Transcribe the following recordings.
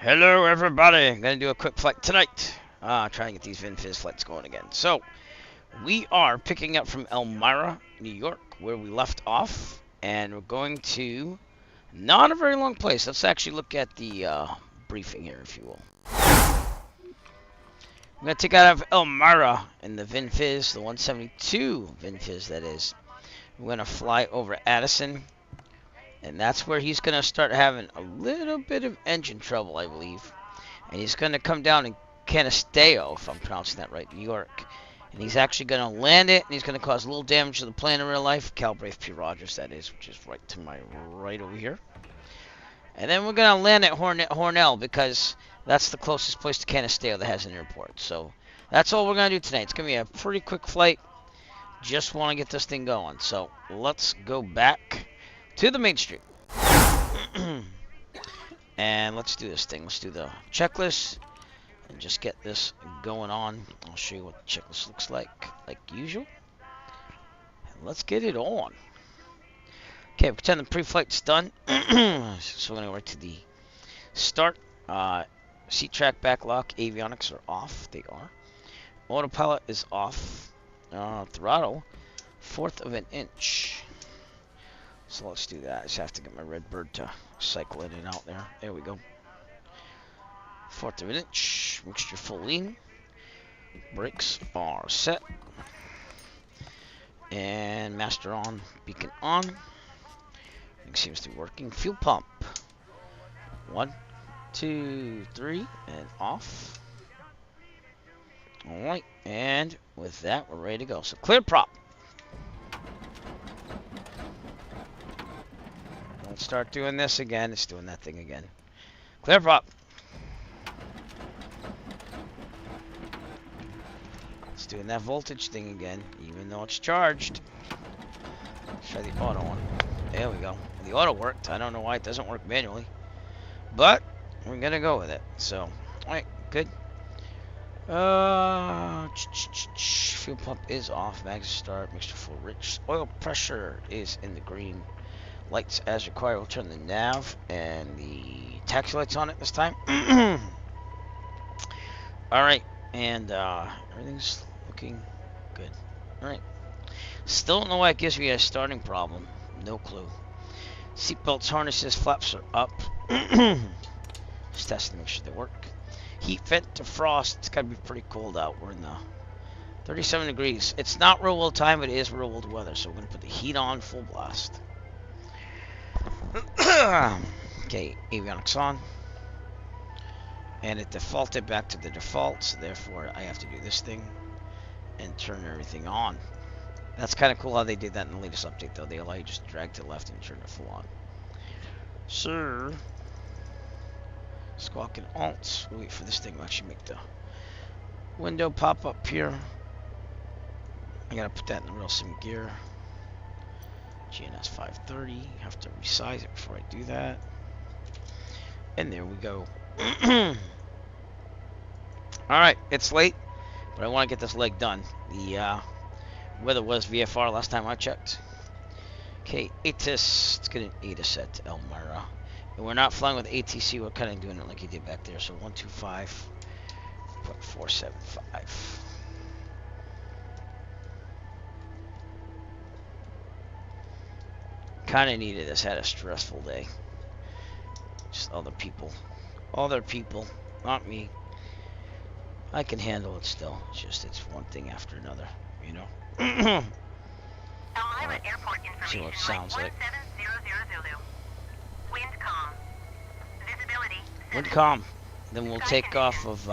Hello everybody, I'm gonna do a quick flight tonight. Trying to get these Vin Fiz flights going again. So, we are picking up from Elmira, New York, where we left off. And we're going to, not a very long place. Let's actually look at the briefing here, if you will. I'm gonna take out of Elmira in the Vin Fiz, the 172 Vin Fiz that is. We're gonna fly over Addison. And that's where he's going to start having a little bit of engine trouble, I believe. And he's going to come down in Canisteo, if I'm pronouncing that right, New York. And he's actually going to land it, and he's going to cause a little damage to the plane in real life. Calibrate P. Rogers, that is, which is right to my right over here. And then we're going to land at Hornell, because that's the closest place to Canisteo that has an airport. So that's all we're going to do tonight. It's going to be a pretty quick flight. Just want to get this thing going. So let's go back to the main street. And let's do this thing. Let's do the checklist and just get this going on. I'll show you what the checklist looks like usual. And let's get it on. Okay, pretend the pre-flight's done. So we're going to go right to the start. Seat track, back lock, avionics are off. They are. Autopilot is off. Throttle, 1/4 of an inch. So let's do that. I just have to get my red bird to cycle it in out there. There we go. 1/4 of an inch. Mixture full lean. Brakes are set. And master on. Beacon on. It seems to be working. Fuel pump. 1, 2, 3. And off. Alright. And with that, we're ready to go. So clear prop. Let's start doing this again. It's doing that thing again. Clear prop. It's doing that voltage thing again, even though it's charged. Let's try the auto one. There we go. The auto worked. I don't know why it doesn't work manually, but we're gonna go with it. So, alright, good. Fuel pump is off. Mags start. Mixture full rich. Oil pressure is in the green. Lights as required. We'll turn the nav and the taxi lights on it this time. Alright, and everything's looking good. Alright. Still don't know why it gives me a starting problem. No clue. Seatbelts, harnesses, flaps are up. Just testing to make sure they work. Heat vent defrost. It's got to be pretty cold out. We're in the 37 degrees. It's not real world time, but it is real world weather. So we're going to put the heat on full blast. Okay, avionics on. And it defaulted back to the default, so therefore I have to do this thing and turn everything on. That's kind of cool how they did that in the latest update, though. They allow you just drag to the left and turn it full on. So, squawk and alt. We'll wait for this thing to actually make the window pop up here. I gotta put that in the real sim gear. GNS 530. Have to resize it before I do that. And there we go. Alright, it's late, but I want to get this leg done. The weather was VFR last time I checked. Okay, ATIS. Let's get an ATIS at Elmira. And we're not flying with ATC, we're kind of doing it like you did back there. So 125.475. Kind of needed this. Had a stressful day. Just other people, not me. I can handle it still. It's just it's one thing after another, you know. Right. See what it sounds like. Wind calm. Visibility. Wind calm. Then we'll take off of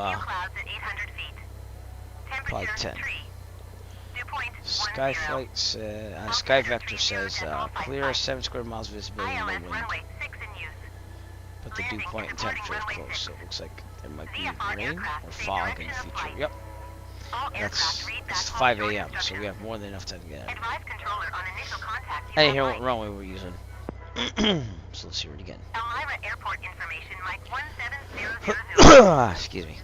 probably 10. Sky flights, Sky Vector says clear 7 square miles visibility, no wind. But the dew point and temperature is close, so it looks like there might be rain or fog in the future. Yep. It's 5 a.m., so we have more than enough time to get out. I didn't hear what runway we're using. So let's hear it again. Excuse me.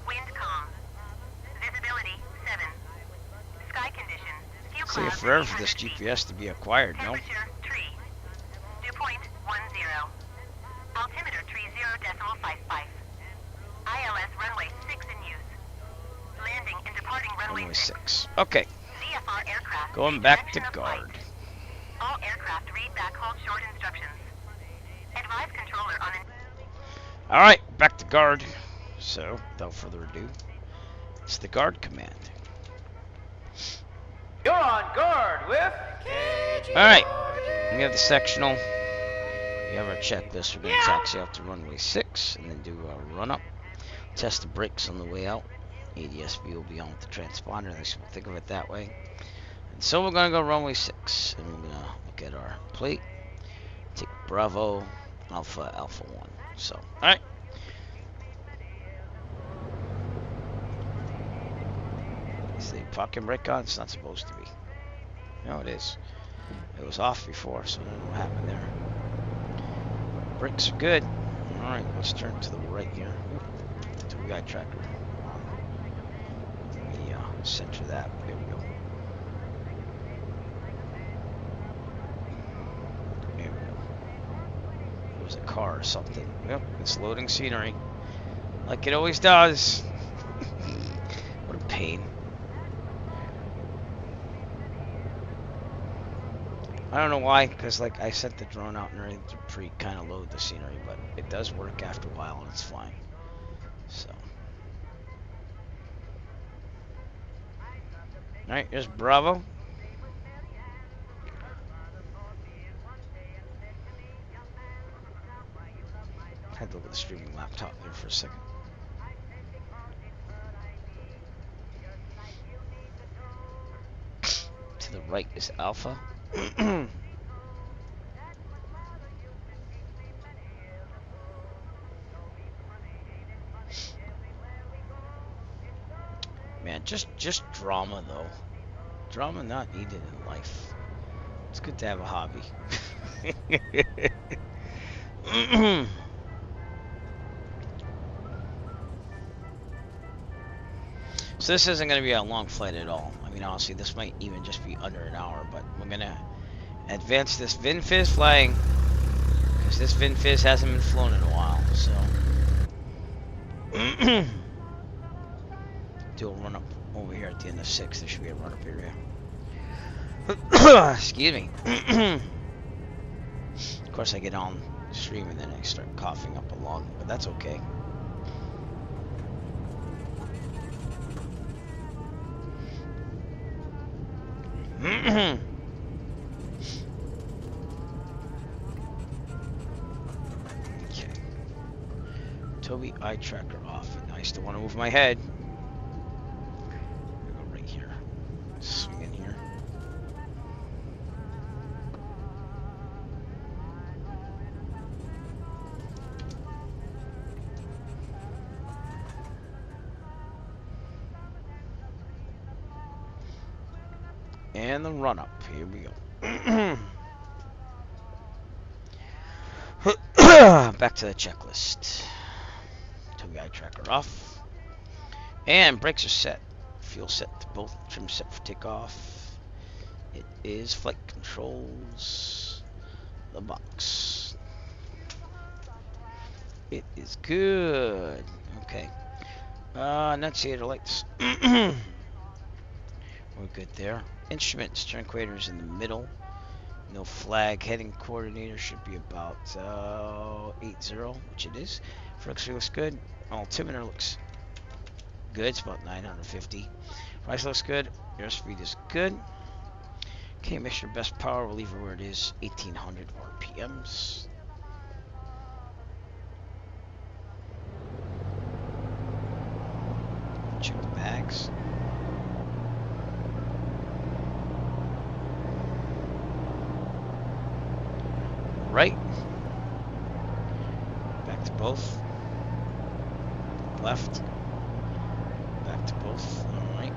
It's taking forever for this GPS to be acquired, no? runway 6. Okay. Going back to guard. All aircraft read back hold short instructions. Advise controller on Alright, back to guard. So, without further ado, it's the guard command. You're on guard with Alright, we have the sectional. We have our checklist. We're going to taxi out to runway 6 and then do a run up. Test the brakes on the way out. ADSB will be on with the transponder, at least we'll think of it that way. And so we're going to go runway 6 and we're going to look at our plate. Take Bravo, Alpha, Alpha 1. So, alright. Is the parking brake on? It's not supposed to be. No, it is. It was off before, so I don't know what happened there. Brakes are good. Alright, let's turn to the right here. To the guide tracker. Let me center that. There we go. There we go. There was a car or something. Yep, it's loading scenery. Like it always does. What a pain. I don't know why, because like I sent the drone out and everything to kind of load the scenery, but it does work after a while and it's fine. So, all right, here's Bravo. Had to look at the streaming laptop there for a second. To the right is Alpha. Man, just drama though. Drama not needed in life. It's good to have a hobby. So this isn't going to be a long flight at all. I mean, honestly, this might even just be under an hour, but we're going to advance this Vin Fiz flying because this Vin Fiz hasn't been flown in a while, so do a run up over here at the end of 6. There should be a run up area. Excuse me. Of course, I get on stream and then I start coughing up along, but that's okay. Okay. Toby eye tracker off. And I still want to move my head. Go right here. Swing in here. And the run up. Here we go. Back to the checklist. Toby eye tracker off. And brakes are set. Fuel set. Both trim set for takeoff. It is flight controls. The box. It is good. Okay. Annunciator lights. We're good there. Instruments, turn equators in the middle. No flag. Heading coordinator should be about 80, which it is. Frequency looks good. Altimeter looks good. It's about 950. Price looks good. Airspeed is good. Okay, make sure best power. We'll leave it where it is. 1800 RPMs. Check the bags. Right. Back to both. Left. Back to both. Alright.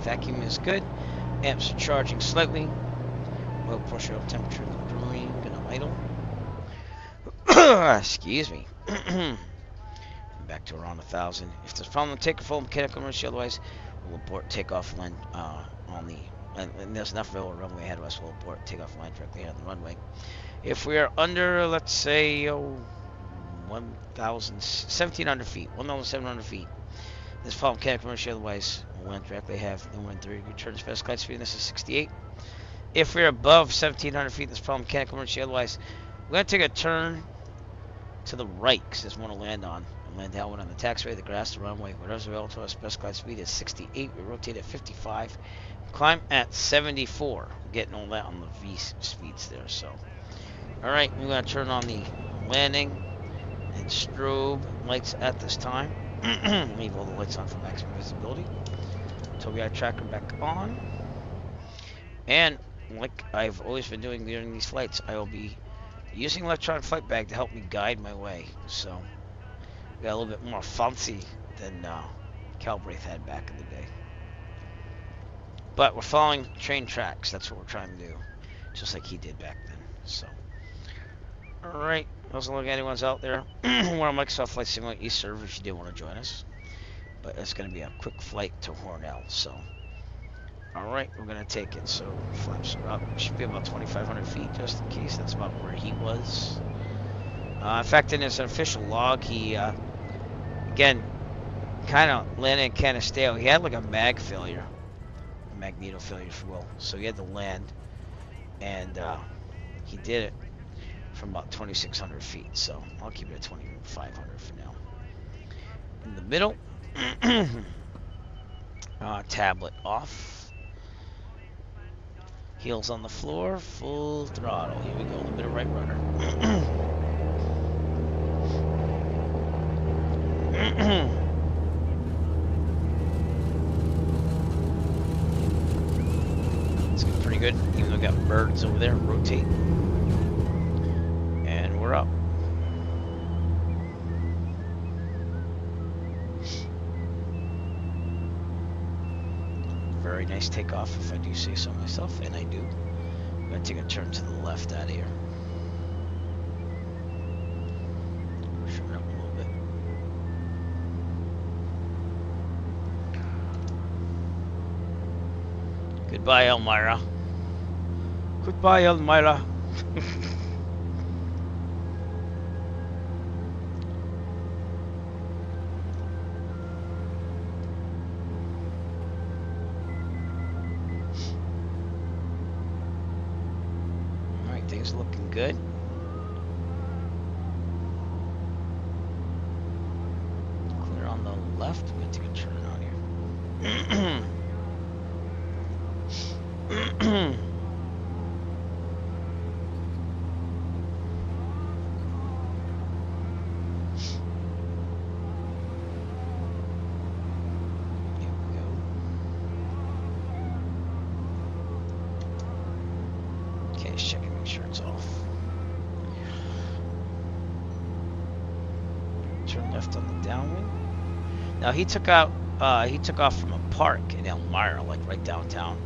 Vacuum is good. Amps are charging slightly. Oil pressure, oil temperature, growing. Gonna idle. Excuse me. Back to around 1,000. If there's a problem, take a full mechanical emergency. Otherwise, we'll abort takeoff land on the. And there's enough railroad runway ahead of us. We'll abort takeoff line directly on the runway. If we are under, let's say, 1,700 feet, 1,700 feet, This problem can't commercially otherwise will land directly have no more than 30 degree turn specified speed. This is 68. If we're above 1,700 feet, this problem can't commercially otherwise. We're going to take a turn to the right because there's one to land on. And land downwind on the taxiway, the grass, the runway. Whatever's available to us, specified speed is 68. We rotate at 55. Climb at 74. We're getting all that on the V speeds there. So, alright, we're going to turn on the landing and strobe lights at this time. Leave all the lights on for maximum visibility. Tobii tracker back on. And like I've always been doing during these flights, I will be using electronic flight bag to help me guide my way. So, we got a little bit more fancy than Calbraith had back in the day. But we're following train tracks. That's what we're trying to do. Just like he did back then. So, alright. Doesn't look like anyone's out there. We're on Microsoft Flight Simulator East Server if you did want to join us. But it's going to be a quick flight to Hornell. So, alright. We're going to take it. So, flaps are up. Should be about 2,500 feet just in case. That's about where he was. In fact, in his official log, he, again, kind of landed in Canisteo. He had like a mag failure. Magneto failure, if you will. So he had to land, and he did it from about 2,600 feet. So I'll keep it at 2,500 for now. In the middle, tablet off. Heels on the floor, full throttle. Here we go, a little bit of right rudder. Good, even though we got birds over there. Rotate, and we're up. Very nice takeoff, if I do say so myself, and I do. I'm gonna take a turn to the left out of here. Shove it up a little bit. Goodbye, Elmira. Goodbye, Elmira. Alright, things are looking good. Clear on the left. I'm going to take a turn out here. Now he took off from a park in Elmira, like right downtown.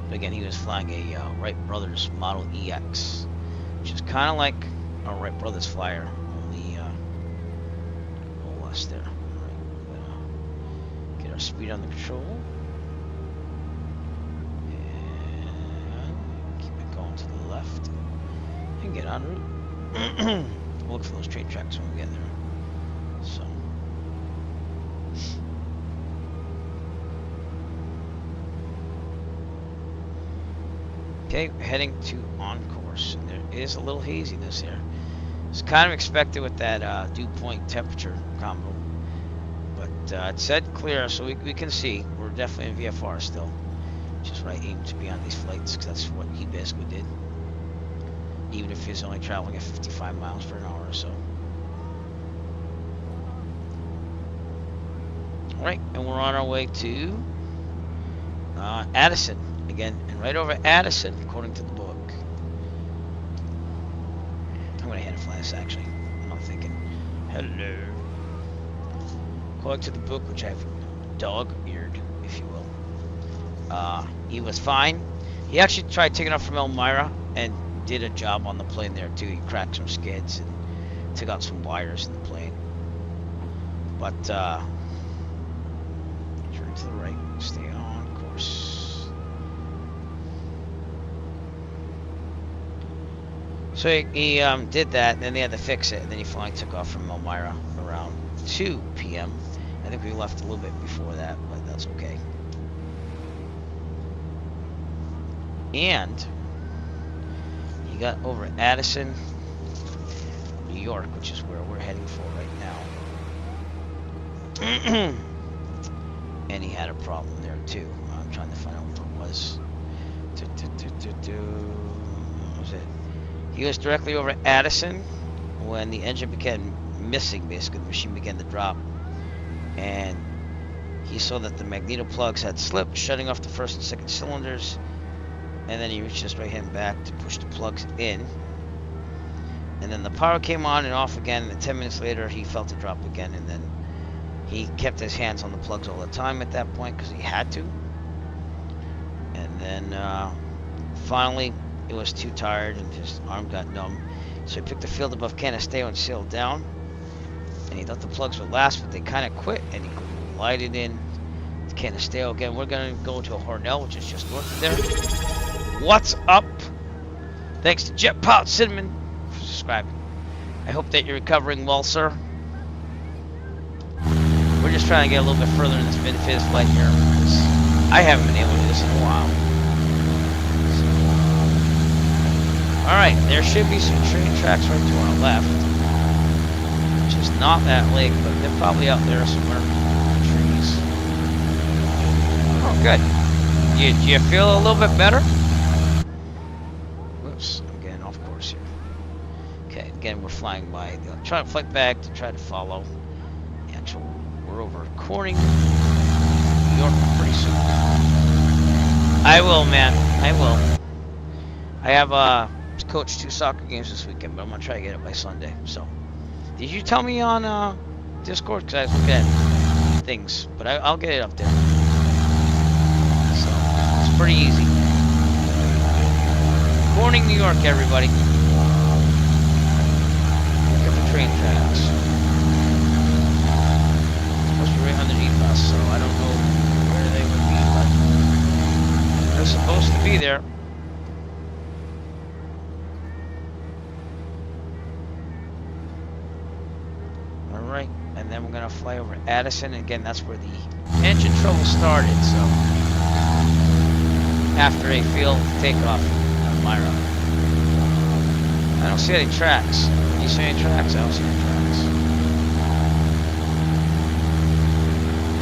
But again, he was flying a Wright Brothers Model EX, which is kind of like a Wright Brothers flyer, only a little less there. Alright, we're gonna get our speed on the control. And keep it going to the left. And get en route. We'll look for those train tracks when we get there. So. Okay, heading to on course. There is a little haziness here. It's kind of expected with that dew point temperature combo. But it said clear, so we can see. We're definitely in VFR still. Which is what I aim to be on these flights, because that's what he basically did. Even if he's only traveling at 55 miles per hour or so. Alright, and we're on our way to Addison. Again, and right over Addison, according to the book. I'm going to hand fly this, actually. I'm not thinking. Hello. According to the book, which I've dog-eared, if you will. He was fine. He actually tried taking off from Elmira and did a job on the plane there, too. He cracked some skids and took out some wires in the plane. But, turn to the right. Stay on course. So he did that, and then they had to fix it, and then he finally took off from Elmira around 2 p.m. I think we left a little bit before that, but that's okay. And he got over Addison, New York, which is where we're heading for right now. And he had a problem there too. I'm trying to find out what it was. What was it? He was directly over Addison when the engine began missing, basically. The machine began to drop. And he saw that the magneto plugs had slipped, shutting off the first and second cylinders. And then he reached his right hand back to push the plugs in. And then the power came on and off again. And 10 minutes later, he felt it drop again. And then he kept his hands on the plugs all the time at that point because he had to. And then finally, it was too tired and his arm got numb. So he picked the field above Canisteo and sailed down. And he thought the plugs would last, but they kind of quit. And he glided in to Canisteo again. We're going to go to Hornell, which is just north of there. What's up? Thanks to Jet Pot Cinnamon for subscribing. I hope that you're recovering well, sir. We're just trying to get a little bit further in this Vin Fiz flight here, because I haven't been able to do this in a while. So. Alright, there should be some train tracks right to our left. Which is not that lake, but they're probably out there somewhere in the trees. Oh, good. Do you feel a little bit better? Whoops, I'm getting off course here. Okay, again, we're flying by the electronic flight bag to try to follow the actual. We're over Corning, New York pretty soon. I will, man. I will. I have coached 2 soccer games this weekend, but I'm gonna try to get it by Sunday. So, did you tell me on Discord? Because I was looking at things, but I'll get it up there. So it's pretty easy. Corning, New York, everybody. Look at the train tracks. Right underneath us, so I don't know where they would be, but they're supposed to be there. Alright, and then we're going to fly over Addison. Again, that's where the engine trouble started, so after a failed takeoff in Elmira. I don't see any tracks. Do you see any tracks? I don't see any tracks.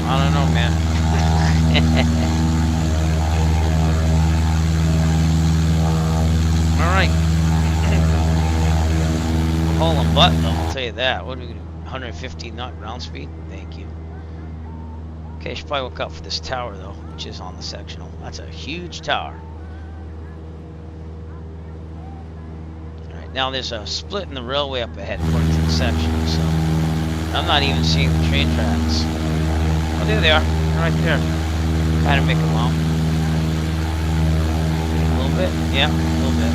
I don't know, man. Alright. Hauling butt, though, I'll tell you that. What do we do? 115 knot ground speed? Thank you. Okay, I should probably look out for this tower, though, which is on the sectional. That's a huge tower. Alright, now there's a split in the railway up ahead, according to the sectional, so I'm not even seeing the train tracks. Oh, there they are. They're right there. Kind of make them out. A little bit. Yeah, a little bit.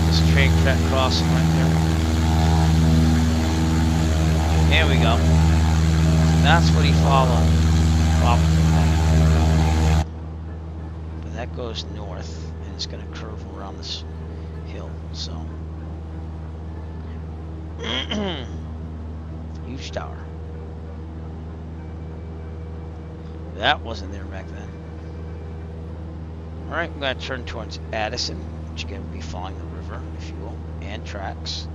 This train track crossing right there. There we go. That's what he followed. Probably. But that goes north, and it's going to curve around this hill, so. Huge tower. That wasn't there back then. Alright, we're going to turn towards Addison, which again will be following the river, if you will, and tracks.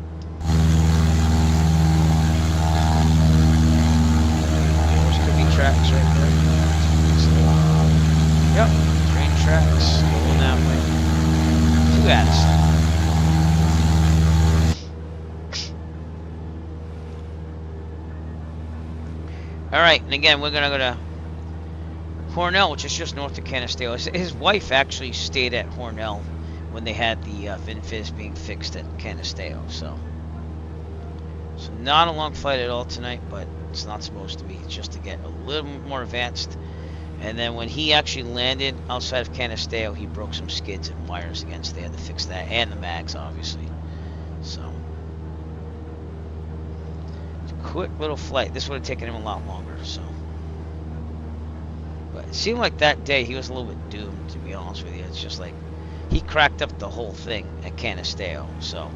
There could be tracks right there. Yep, train tracks going that way to Addison. Alright, and again, we're going to go to Hornell, which is just north of Canisteo. His wife actually stayed at Hornell when they had the Vin Fiz being fixed at Canisteo. So not a long flight at all tonight, but it's not supposed to be. It's just to get a little more advanced. And then when he actually landed outside of Canisteo, he broke some skids and wires again, so they had to fix that, and the mags, obviously. So it's a quick little flight. This would have taken him a lot longer. So. But it seemed like that day he was a little bit doomed, to be honest with you. It's just like he cracked up the whole thing at Canisteo, so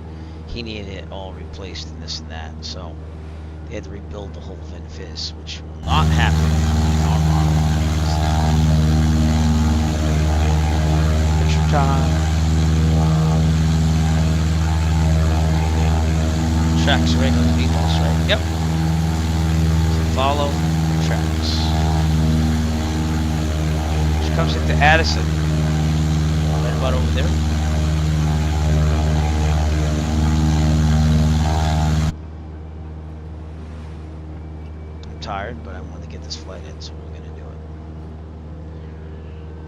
he needed it all replaced and this and that. So They had to rebuild the whole Vin Fiz, which will not happen in our model. Picture time. Tracks right on the meatballs, right? Yep. So follow the tracks. Which comes into Addison. Right about over there. I'm tired, but I wanted to get this flight in, so we're gonna do it.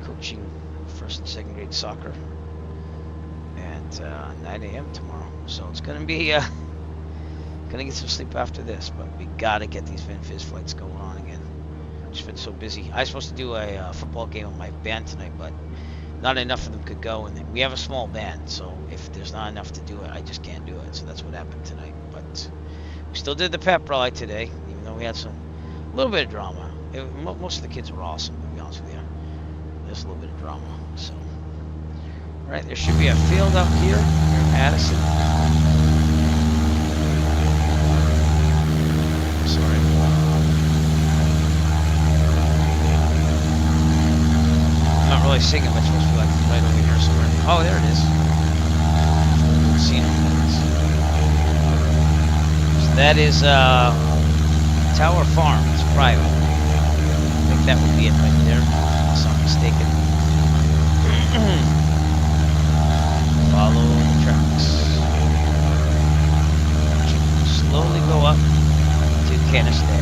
Coaching first and second grade soccer at 9 a.m. tomorrow. So it's gonna be gonna get some sleep after this, but we gotta get these Vin Fiz flights going on again. Just been so busy. I was supposed to do a football game with my band tonight, but not enough of them could go, and we have a small band, so if there's not enough to do it, I just can't do it. So that's what happened tonight. But we still did the pep rally today, even though we had a little bit of drama. Most of the kids were awesome, to be honest with you. There's a little bit of drama. So, all right, there should be a field up here in Addison. Sorry. I'm not really seeing it, but it's supposed to be like right over here somewhere. Oh, there it is. Seen it. So that is Tower Farm. It's private. I think that would be it right there, unless I'm mistaken. Follow the tracks. Slowly go up to Canisteo.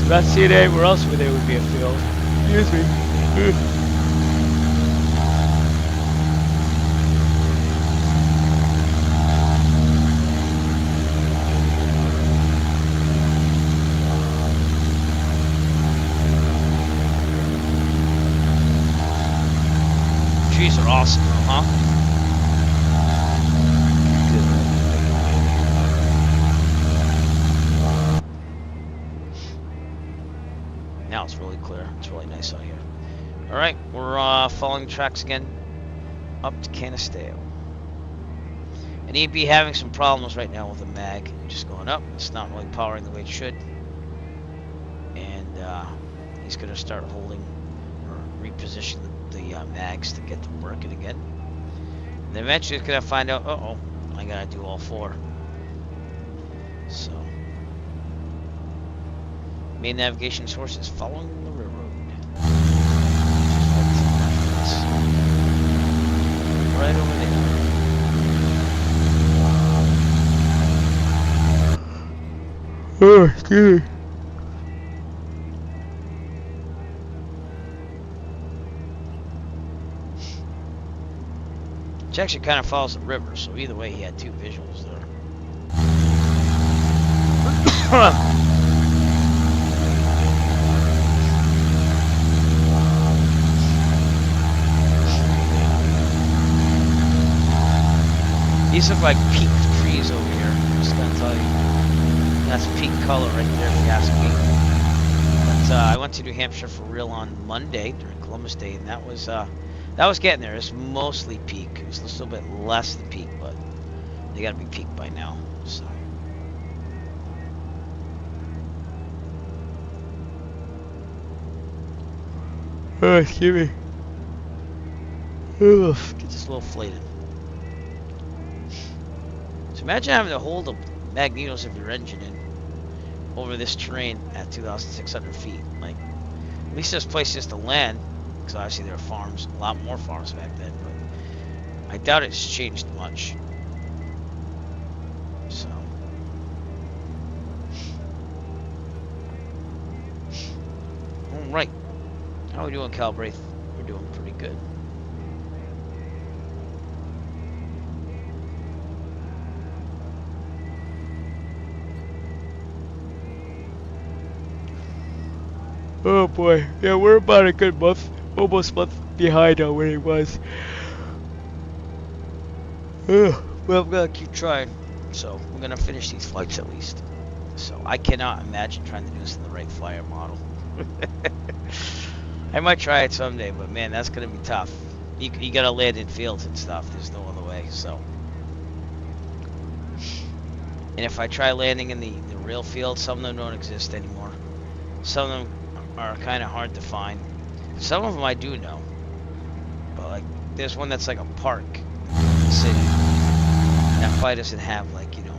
Not seeing it anywhere else where there would be a field. Excuse me. Trees are awesome, huh? Now it's really clear. It's really nice out here. All right, we're following the tracks again up to Canisteo. And he'd be having some problems right now with the mag just going up. It's not really powering the way it should. And he's going to start holding or reposition the mags to get them working again. And eventually he's going to find out, uh-oh, I got to do all four. So, main navigation source is following the railroad. Right over there. Oh, excuse me. Which actually kind of follows the river, so either way he had two visuals there. These look like peak trees over here. I'm just gonna tell you. That's peak color right there if you ask me. But I went to New Hampshire for real on Monday during Columbus Day, and that was getting there. It's mostly peak. It's a little bit less than peak, but they gotta be peak by now. So. Oh, excuse me. Ugh. Get this a little inflated. So imagine having to hold the magnetos of your engine in over this terrain at 2,600 feet. Like, at least there's places to land, because obviously there are farms, a lot more farms back then, but I doubt it's changed much. So. Alright. How are we doing, Calibraith? We're doing pretty good. Oh boy, yeah, we're about a good month, almost month behind on where he was. Ugh. Well, I'm gonna keep trying. So we're gonna finish these flights at least. So I cannot imagine trying to do this in the right flyer model. I might try it someday, but man, that's gonna be tough. You gotta land in fields and stuff. There's no other way. So, and if I try landing in the real field, some of them don't exist anymore. Some of them are kind of hard to find. Some of them I do know, but like there's one that's like a park in the city. That flight doesn't have like, you know,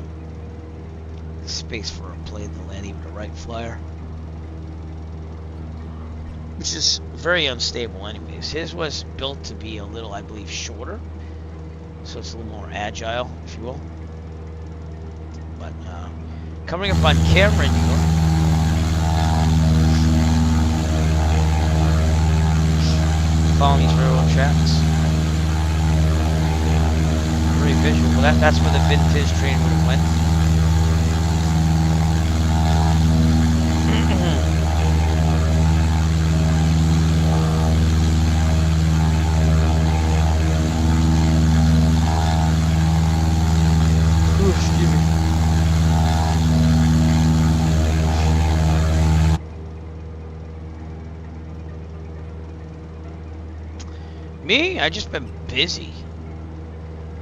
space for a plane to land even a right flyer, which is very unstable anyways. His was built to be a little, I believe, shorter, so it's a little more agile, if you will. But coming up on camera in New York, following these railroad tracks. Very visual. Well, that's where the Vin Fiz train would have went. Ooh, excuse me. Me? I just been busy.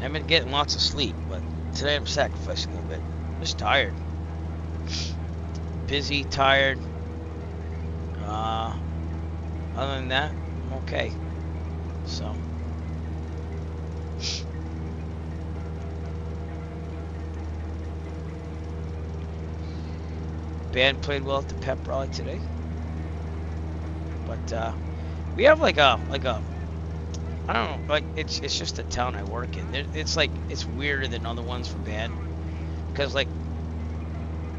I've been getting lots of sleep, but today I'm sacrificing a little bit. I'm just tired. Busy, tired. Other than that, I'm okay. So. Band played well at the pep rally today. But we have like a I don't know, like it's just the town I work in. It's like it's weirder than other ones for band, because like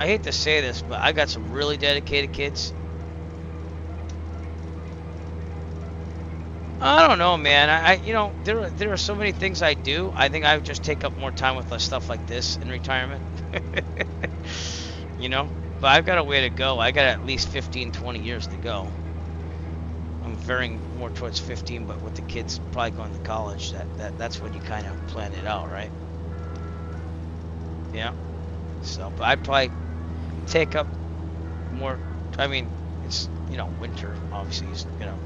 I hate to say this, but I got some really dedicated kids. I don't know, man. I you know, there are so many things I do. I think I would just take up more time with stuff like this in retirement. You know, but I've got a way to go. I got at least 15, 20 years to go. I'm veering more towards 15, but with the kids probably going to college, that's when you kind of plan it out, right? Yeah. So, but I'd probably take up more. I mean, it's, you know, winter, obviously, is, you know,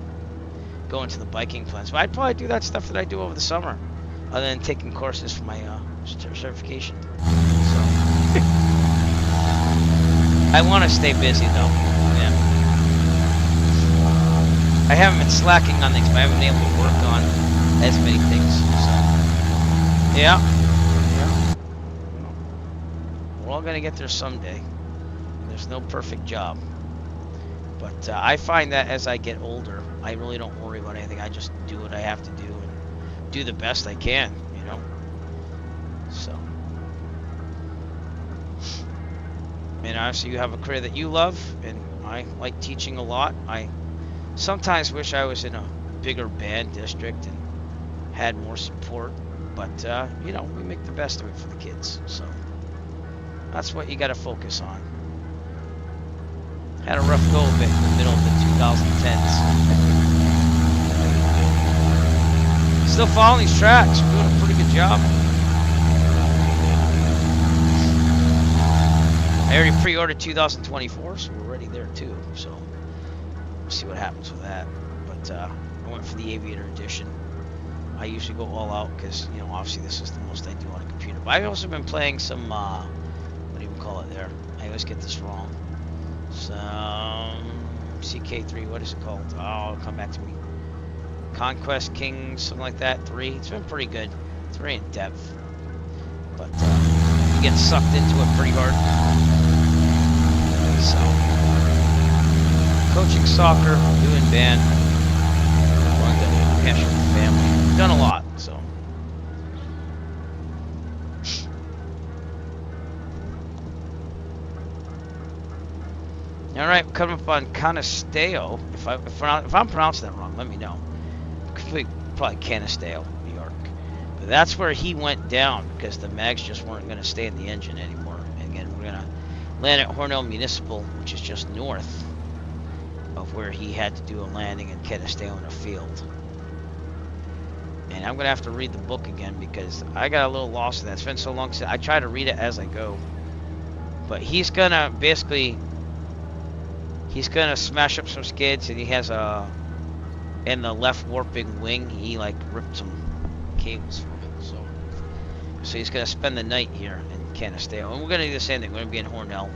go into the biking plans. But I'd probably do that stuff that I do over the summer, other than taking courses for my certification. So, I want to stay busy though. Yeah. I haven't been slacking on things, but I haven't been able to work on as many things. So, yeah. We're all gonna get there someday. There's no perfect job. But I find that as I get older, I really don't worry about anything. I just do what I have to do and do the best I can, you know. So, and obviously you have a career that you love, and I like teaching a lot. I sometimes wish I was in a bigger band district and had more support, but you know, we make the best of it for the kids. So that's what you got to focus on. Had a rough go of it in the middle of the 2010s. Still following these tracks. We're doing a pretty good job. I already pre-ordered 2024, so we're already there too. So we'll see what happens with that. But I went for the Aviator Edition. I usually go all out because, you know, obviously this is the most I do on a computer. But I've also been playing some, what do you call it there? I always get this wrong. Some CK3, what is it called? Oh, it'll come back to me. Conquest Kings, something like that, 3. It's been pretty good. It's very in depth. But you get sucked into it pretty hard. So, coaching soccer, doing band, going to New Hampshire with the family. Done a lot, so. All right, coming up on Canisteo. If I'm pronouncing that wrong, let me know. Probably Canisteo, New York. But that's where he went down because the mags just weren't going to stay in the engine anymore. And again, we're going to land at Hornell Municipal, which is just north of where he had to do a landing in Canisteo in a field. And I'm gonna have to read the book again because I got a little lost in that. It's been so long since I try to read it as I go. But he's gonna basically, he's gonna smash up some skids, and he has a, in the left warping wing, he like ripped some cables from it. So he's gonna spend the night here in Canisteo, and we're gonna do the same thing. We're gonna be in Hornell.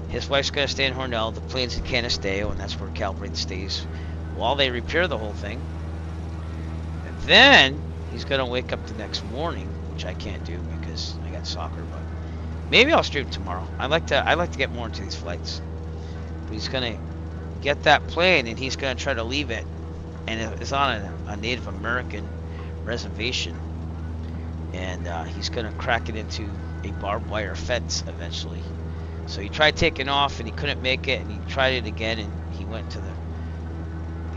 His wife's gonna stay in Hornell. The plane's in Canisteo, and that's where Calibrate stays while they repair the whole thing. And then he's gonna wake up the next morning, which I can't do because I got soccer. But maybe I'll stream tomorrow. I like to get more into these flights. But he's gonna get that plane, and he's gonna try to leave it, and it's on a Native American reservation, and he's gonna crack it into a barbed wire fence eventually. So he tried taking off, and he couldn't make it, and he tried it again, and he went to the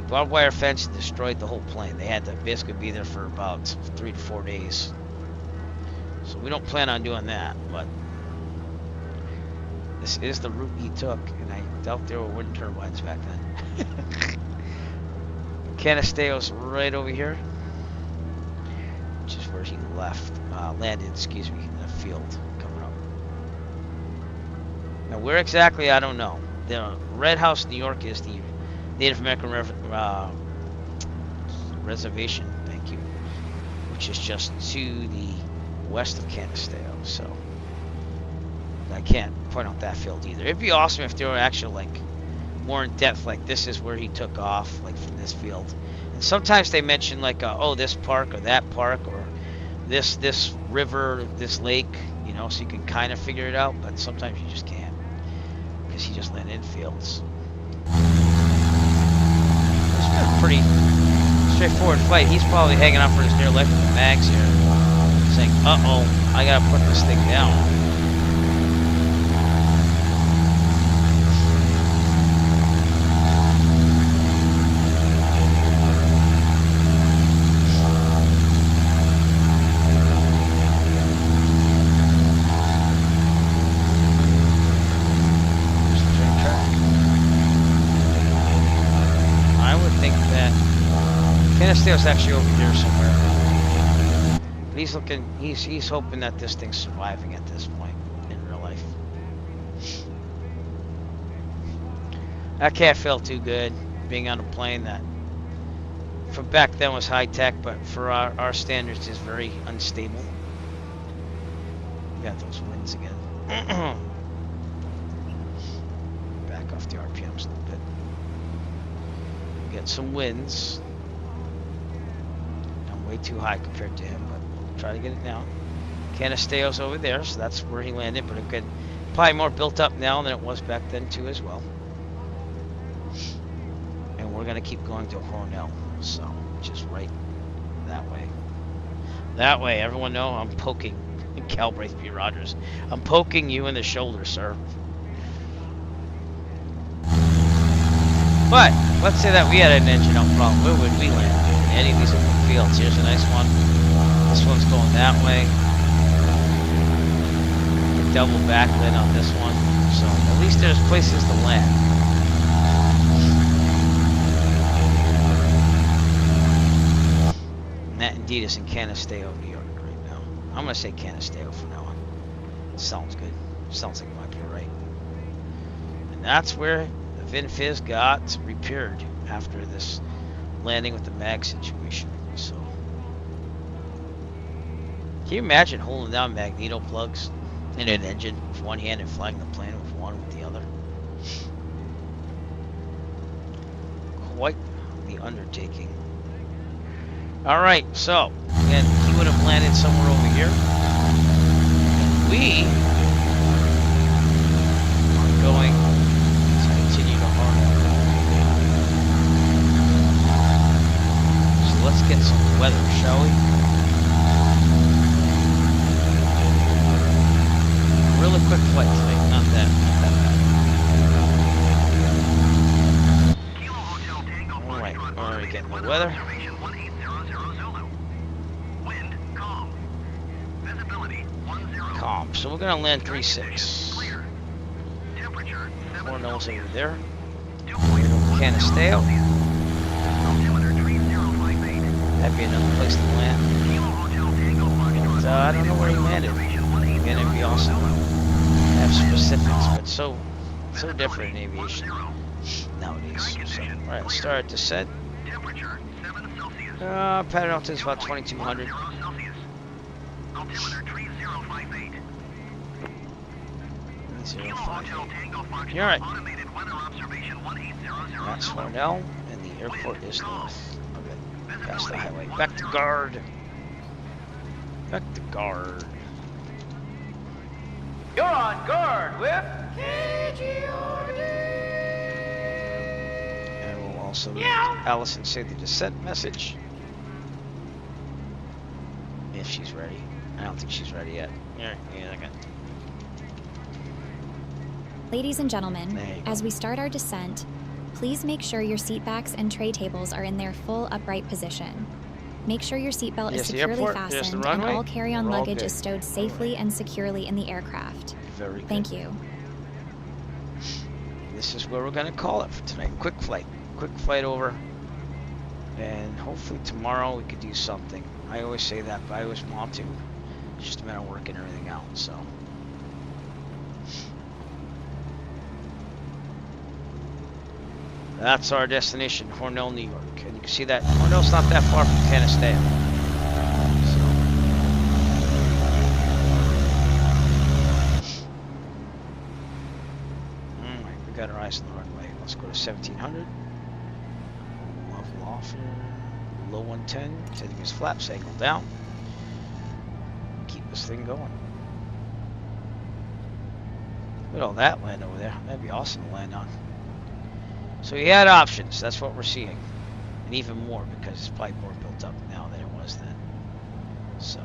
barbed wire fence and destroyed the whole plane. They had to basically be there for about 3 to 4 days. So we don't plan on doing that, but this is the route he took, and I doubt there were wind turbines back then. Canisteo's right over here, which is where he landed, excuse me, in the field coming up. Now, where exactly, I don't know. The Red House, New York, is the Native American reservation, thank you, which is just to the west of Canisteo. So I can't point out that field either. It'd be awesome if there were actually like more in depth, like this is where he took off, like from this field. And sometimes they mention like, oh, this park or that park or this river, this lake, you know, so you can kind of figure it out. But sometimes you just can't because he just landed in fields. It's been a pretty straightforward flight. He's probably hanging out for his dear life with the mags here, saying, uh-oh, I gotta put this thing down. Canisteo's actually over here somewhere. But he's looking, he's hoping that this thing's surviving at this point in real life. That can't feel too good being on a plane that from back then was high tech, but for our standards is very unstable. We got those winds again. Back off the RPMs a little bit. We got some winds. Way too high compared to him, but we'll try to get it down. Canisteo's over there, so that's where he landed, but it could probably more built up now than it was back then too as well. And we're gonna keep going to Hornell, so just right that way. That way, everyone know I'm poking Calbraith B. Rogers. I'm poking you in the shoulder, sir. But let's say that we had an engine out problem. Where would we land? In any of these open fields. Here's a nice one. This one's going that way. The double backland on this one. So at least there's places to land. And that indeed is in Canisteo, New York right now. I'm going to say Canisteo from now on. Sounds good. Sounds like it might be right. And that's where the Vin Fiz got repaired after this landing with the mag situation. So can you imagine holding down magneto plugs in an engine with one hand and flying the plane with one with the other? Quite the undertaking. Alright, so again, he would have landed somewhere over here. And we are going to continue to Hornell. Let's get some weather, shall we? Really quick flight today, not that bad. Alright, we're getting the weather. Calm, so we're going to land 3-6. Hornell's over there. Canisteo. I Might be another place to land. But, I don't know where he landed. Again, it'd be awesome to have specifics, but so different in aviation nowadays. So, alright, let's start descent. Pattern altitude is about 2200. You're alright. That's Hornell, and the airport is north. Okay, past the highway. Back to guard. Back to guard. You're on guard with And we'll also let Addison say the descent message. If she's ready. I don't think she's ready yet. Yeah, okay. Ladies and gentlemen, as we start our descent, please make sure your seat backs and tray tables are in their full upright position. Make sure your seatbelt is securely fastened and all carry-on luggage is stowed safely and securely in the aircraft. Very good. Thank you. This is where we're going to call it for tonight. Quick flight over. And hopefully tomorrow we could do something. I always say that, but I always want to. It's just a matter of working everything out, so. That's our destination, Hornell, New York. And you can see that Hornell's not that far from Canisteo. Alright, we got our eyes on the runway. Let's go to 1700. Level off here. Low 110. Setting his flaps, angle down. Keep this thing going. Look at all that land over there. That'd be awesome to land on. So he had options. That's what we're seeing. And even more because it's probably more built up now than it was then. So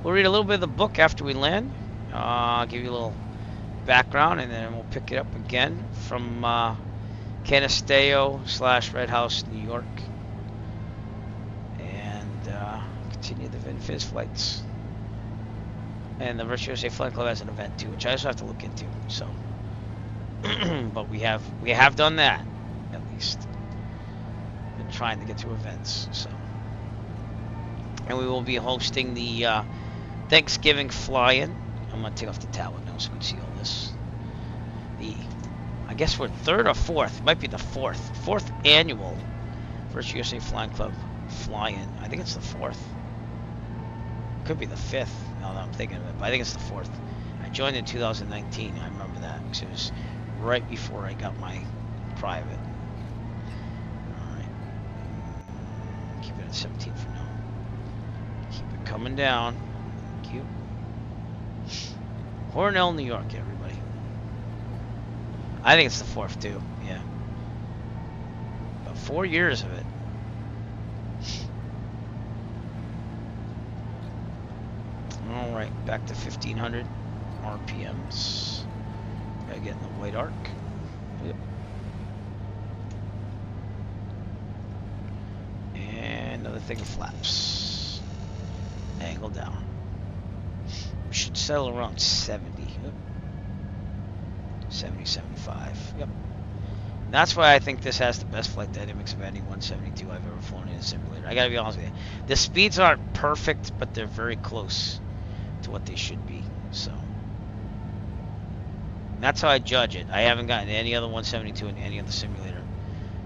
we'll read a little bit of the book after we land. I'll give you a little background and then we'll pick it up again from Canisteo / Red House, New York. And continue the Vin Fiz flights. And the Virtual USA Flight Club has an event too, which I also have to look into. So but we have done that, at least. Been trying to get to events, so. And we will be hosting the Thanksgiving fly-in. I'm gonna take off the towel now so we can see all this. I guess we're third or fourth. Might be the fourth annual Virtual USA Flying Club fly-in. I think it's the fourth. Could be the fifth. Now that I'm thinking of it, but I think it's the fourth. I joined in 2019. I remember that because it was right before I got my private. Alright. Keep it at 17 for now. Keep it coming down. Thank you. Hornell, New York, everybody. I think it's the fourth too, yeah. About 4 years of it. Alright, back to 1500 RPMs. Gotta get in the white arc. Yep. And another thing of flaps. Angle down. We should settle around 70. Yep. 70, 75. Yep. That's why I think this has the best flight dynamics of any 172 I've ever flown in a simulator. I gotta be honest with you. The speeds aren't perfect, but they're very close to what they should be. So. That's how I judge it. I haven't gotten any other 172 in any other simulator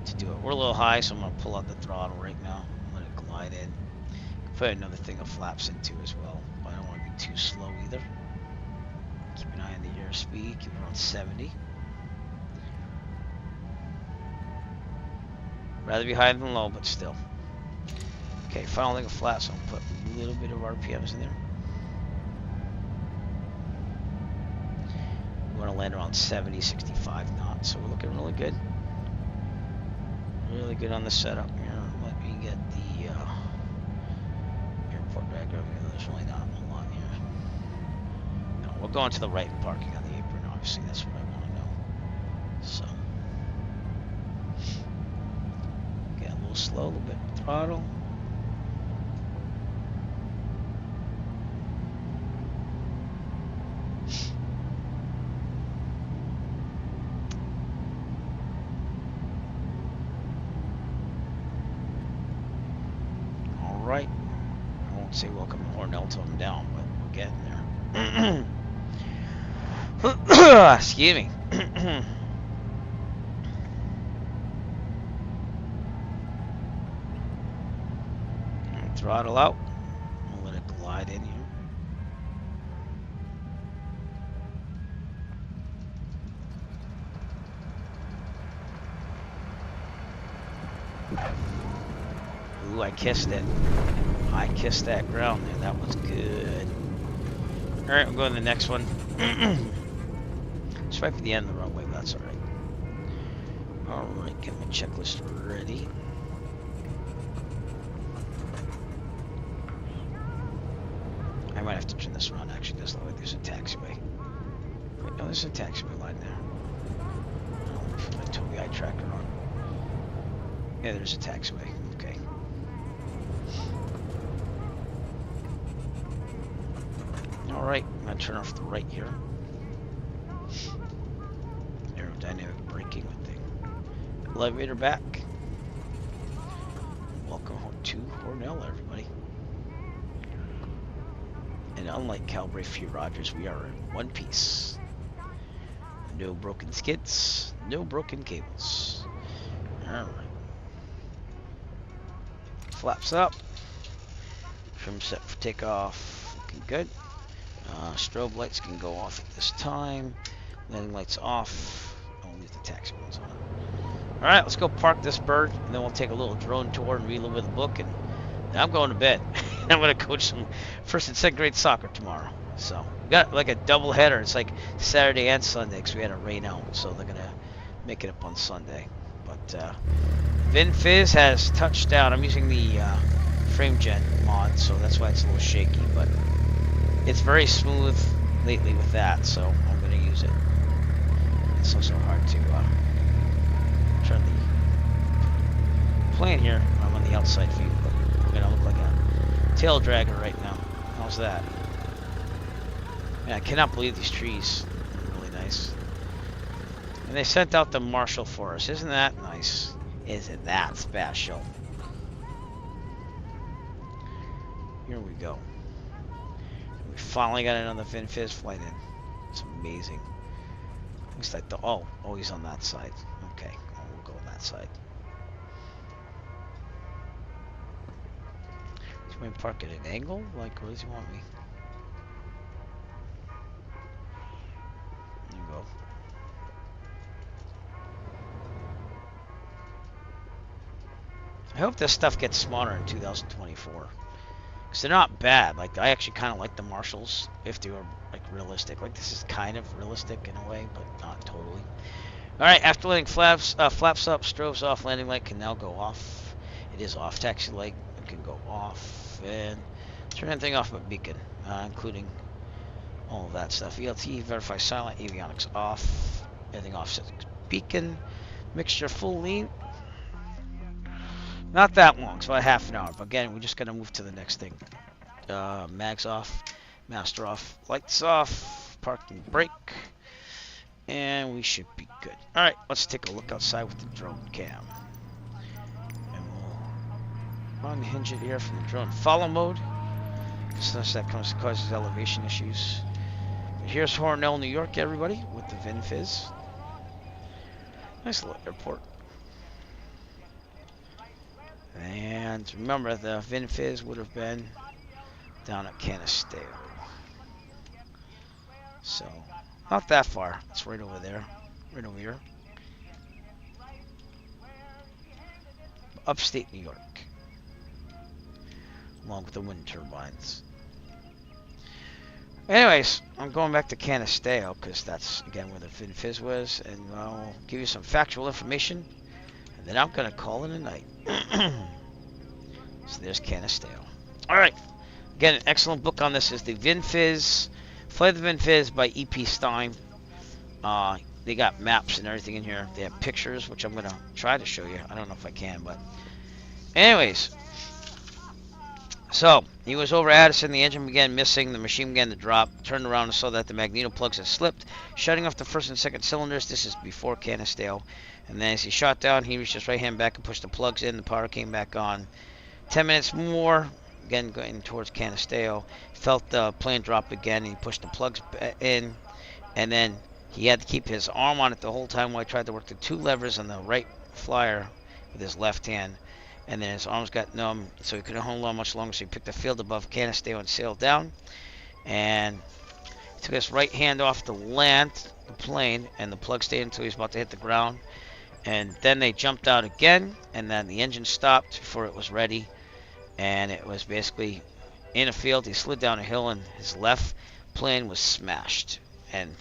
to do it. We're a little high, so I'm going to pull out the throttle right now. Let it glide in. Put another thing of flaps into as well. But I don't want to be too slow either. Keep an eye on the airspeed. Keep it around 70. Rather be higher than low, but still. Okay, final thing of flaps. I'll put a little bit of RPMs in there. We're going to land around 70, 65 knots, so we're looking really good. Really good on the setup here. Let me get the airport diagram. There's really not a lot here. No, we're going to the right and parking on the apron, obviously. That's what I want to know. So, get a little slow, a little bit of throttle. Alright. I won't say welcome to Hornell till I'm down, but we're getting there. Excuse me. Throttle out. I'll let it glide in here. Ooh, I kissed it. I kissed that ground there. That was good. Alright, we'll go to the next one. It's right for the end of the runway, but that's alright. Alright, get my checklist ready. I might have to turn this around, actually. Doesn't look like there's a taxiway. Wait, no, there's a taxiway line there. I'll put my Toby eye tracker on. Yeah, there's a taxiway. Okay. Alright, I'm going to turn off the right here. Aerodynamic braking thing. Elevator back. Welcome to Hornell, everybody. And unlike Calibre Few Rogers, we are in one piece. No broken skids, no broken cables. Alright. Flaps up. Trim set for takeoff. Looking good. Strobe lights can go off at this time. Landing lights off. I'll leave the taxi ones on. Alright, let's go park this bird, and then we'll take a little drone tour and read a little bit of the book, and then I'm going to bed. I'm going to coach some first and second grade soccer tomorrow. So, we got like a double header. It's like Saturday and Sunday, because we had a rain out, so they're going to make it up on Sunday. But, Vin Fiz has touched down. I'm using the frame gen mod, so that's why it's a little shaky, but it's very smooth lately with that, so I'm going to use it. It's so hard to turn the plane here. I'm on the outside view, but we're going to look like a tail dragger right now. How's that? Man, I cannot believe these trees. They're really nice. And they sent out the Marshall for us. Isn't that nice? Isn't that special? Here we go. We finally got another Vin Fiz flight in. It's amazing. At least I thought, oh, he's on that side. Okay, we'll go on that side. Do you want to park at an angle? Like, where does he want me? There you go. I hope this stuff gets smarter in 2024. Because they're not bad. Like, I actually kind of like the Marshalls if they were, like, realistic. Like, this is kind of realistic in a way, but not totally. Alright, after letting flaps up, strobes off, landing light can now go off. It is off. Taxi light can go off. And turn everything off but beacon, including all of that stuff. VLT, verify silent, avionics off. Everything offset beacon. Mixture full lean. Not that long, it's about half an hour. But again, we're just going to move to the next thing. Mags off, master off, lights off, parking brake. And we should be good. Alright, let's take a look outside with the drone cam. And we'll unhinge it here from the drone follow mode. Since that causes elevation issues. But here's Hornell, New York, everybody, with the Vin Fiz. Nice little airport. And remember, the Vin Fiz would have been down at Canisteo. So, not that far. It's right over there. Right over here. Upstate New York. Along with the wind turbines. Anyways, I'm going back to Canisteo because that's, again, where the Vin Fiz was. And I'll give you some factual information. And then I'm going to call it a night. So there's Canisteo. Alright. Again, an excellent book on this is the Vin Fiz, Flight of the Vin Fiz by E.P. Stein. They got maps and everything in here. They have pictures, which I'm going to try to show you. I don't know if I can, but... Anyways. So, he was over Addison. The engine began missing. The machine began to drop. Turned around and saw that the magneto plugs had slipped, shutting off the first and second cylinders. This is before Canisteo. And then as he shot down, he reached his right hand back and pushed the plugs in. The power came back on. 10 minutes more, again going towards Canisteo. Felt the plane drop again, and he pushed the plugs in, and then he had to keep his arm on it the whole time while he tried to work the 2 levers on the right flyer with his left hand, and then his arms got numb, so he couldn't hold on much longer, so he picked the field above Canisteo and sailed down, and took his right hand off to land the plane, and the plug stayed until he was about to hit the ground, and then they jumped out again, and then the engine stopped before it was ready, and it was basically in a field. He slid down a hill, and his left plane was smashed, and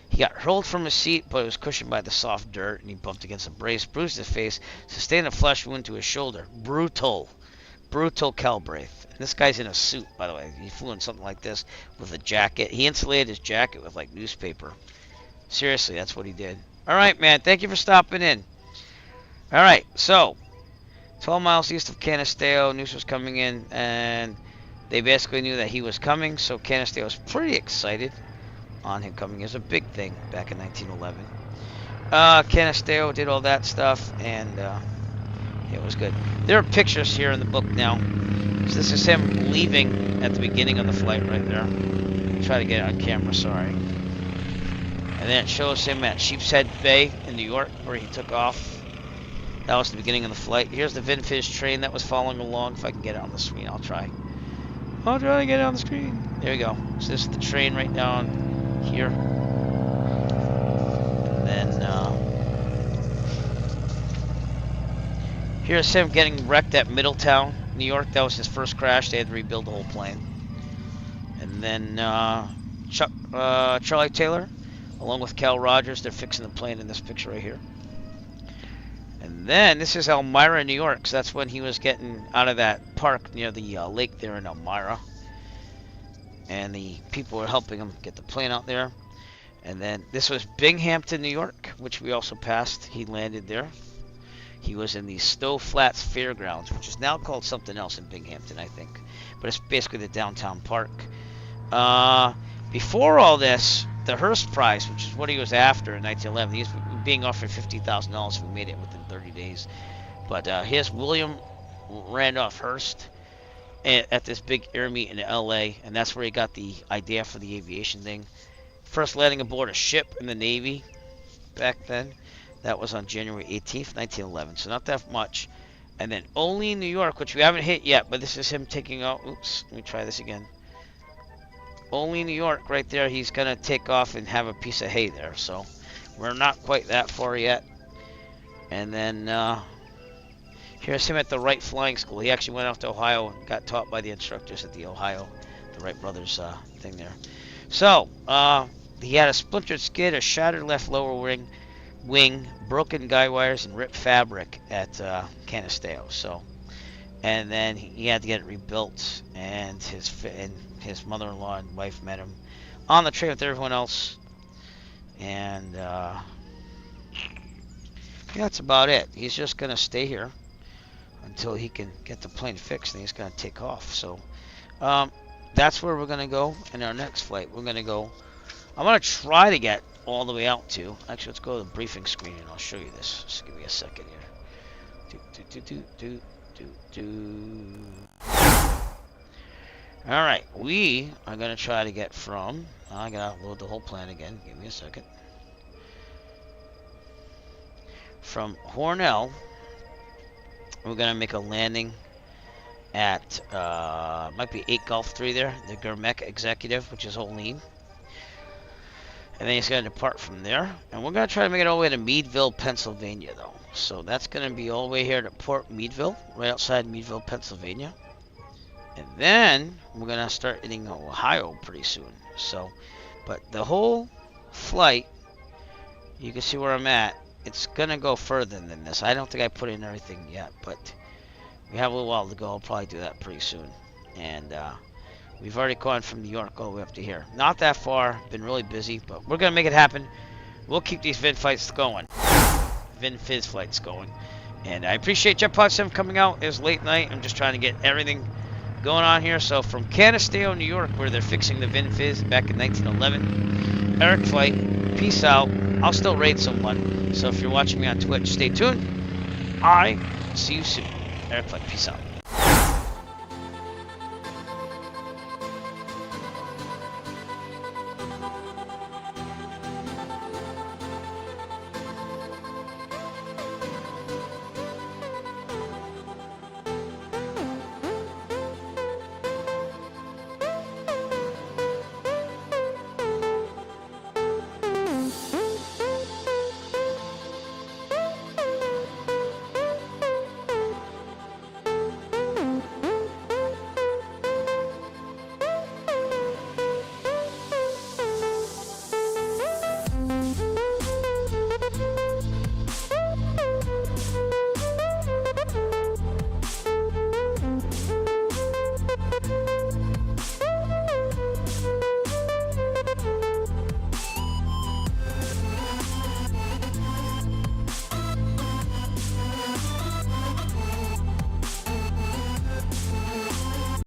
he got hurled from his seat, but it was cushioned by the soft dirt, and he bumped against a brace, bruised his face, sustained a flesh wound to his shoulder. Brutal Calbraith. And this guy's in a suit, by the way. He flew in something like this with a jacket. He insulated his jacket with like newspaper. Seriously, that's what he did. All right, man. Thank you for stopping in. All right, so 12 miles east of Canisteo, news was coming in, and they basically knew that he was coming, so Canisteo was pretty excited on him coming. It was a big thing back in 1911. Canisteo did all that stuff, and it was good. There are pictures here in the book now. So this is him leaving at the beginning of the flight right there. Try to get it on camera, sorry. And then it shows him at Sheepshead Bay in New York, where he took off. That was the beginning of the flight. Here's the Vin Fiz train that was following along. If I can get it on the screen, I'll try. I'll try to get it on the screen. There we go. So this is the train right down here. And then here's him getting wrecked at Middletown, New York. That was his first crash. They had to rebuild the whole plane. And then Charlie Taylor, along with Cal Rogers, they're fixing the plane in this picture right here. And then this is Elmira, New York. So that's when he was getting out of that park near the lake there in Elmira. And the people were helping him get the plane out there. And then this was Binghamton, New York, which we also passed. He landed there. He was in the Stowe Flats Fairgrounds, which is now called something else in Binghamton, I think. But it's basically the downtown park. Before all this, the Hearst Prize, which is what he was after in 1911, he was being offered $50,000 if he made it within 30 days. But here's William Randolph Hearst at this big air meet in L.A., and that's where he got the idea for the aviation thing. First landing aboard a ship in the Navy back then. That was on January 18th, 1911, so not that much. And then only in New York, which we haven't hit yet, but this is him taking off. Oops, let me try this again. Only New York right there, he's going to take off and have a piece of hay there. So we're not quite that far yet. And then here's him at the Wright Flying School. He actually went off to Ohio and got taught by the instructors at the Wright brothers thing there. So he had a splintered skid, a shattered left lower wing, broken guy wires, and ripped fabric at Canisteo. So, and then he had to get it rebuilt, and his mother-in-law and wife met him on the train with everyone else, and that's about it. He's just gonna stay here until he can get the plane fixed, and he's gonna take off. So that's where we're gonna go in our next flight. I'm gonna try to get all the way out to, actually, let's go to the briefing screen and I'll show you this. Just give me a second here. Alright, we are going to try to get from, I gotta load the whole plan again, give me a second. From Hornell, we're going to make a landing at, might be 8 Gulf 3 there, the Gourmet Executive, which is Olean. And then he's going to depart from there. And we're going to try to make it all the way to Meadville, Pennsylvania, though. So that's going to be all the way here to Port Meadville, right outside Meadville, Pennsylvania. And then we're going to start hitting Ohio pretty soon. So, but the whole flight, you can see where I'm at. It's going to go further than this. I don't think I put in everything yet, but we have a little while to go. I'll probably do that pretty soon. And, we've already gone from New York all the way up to here. Not that far. Been really busy, but we're going to make it happen. We'll keep these Vin flights going. Vin Fiz flights going. And I appreciate Jetpod 7 coming out. It was late night. I'm just trying to get everything going on here. So from Canisteo, New York, where they're fixing the Vin Fiz back in 1911. Eric Flight. Peace out. I'll still raid someone. So if you're watching me on Twitch, stay tuned. I see you soon. Eric Flight. Peace out.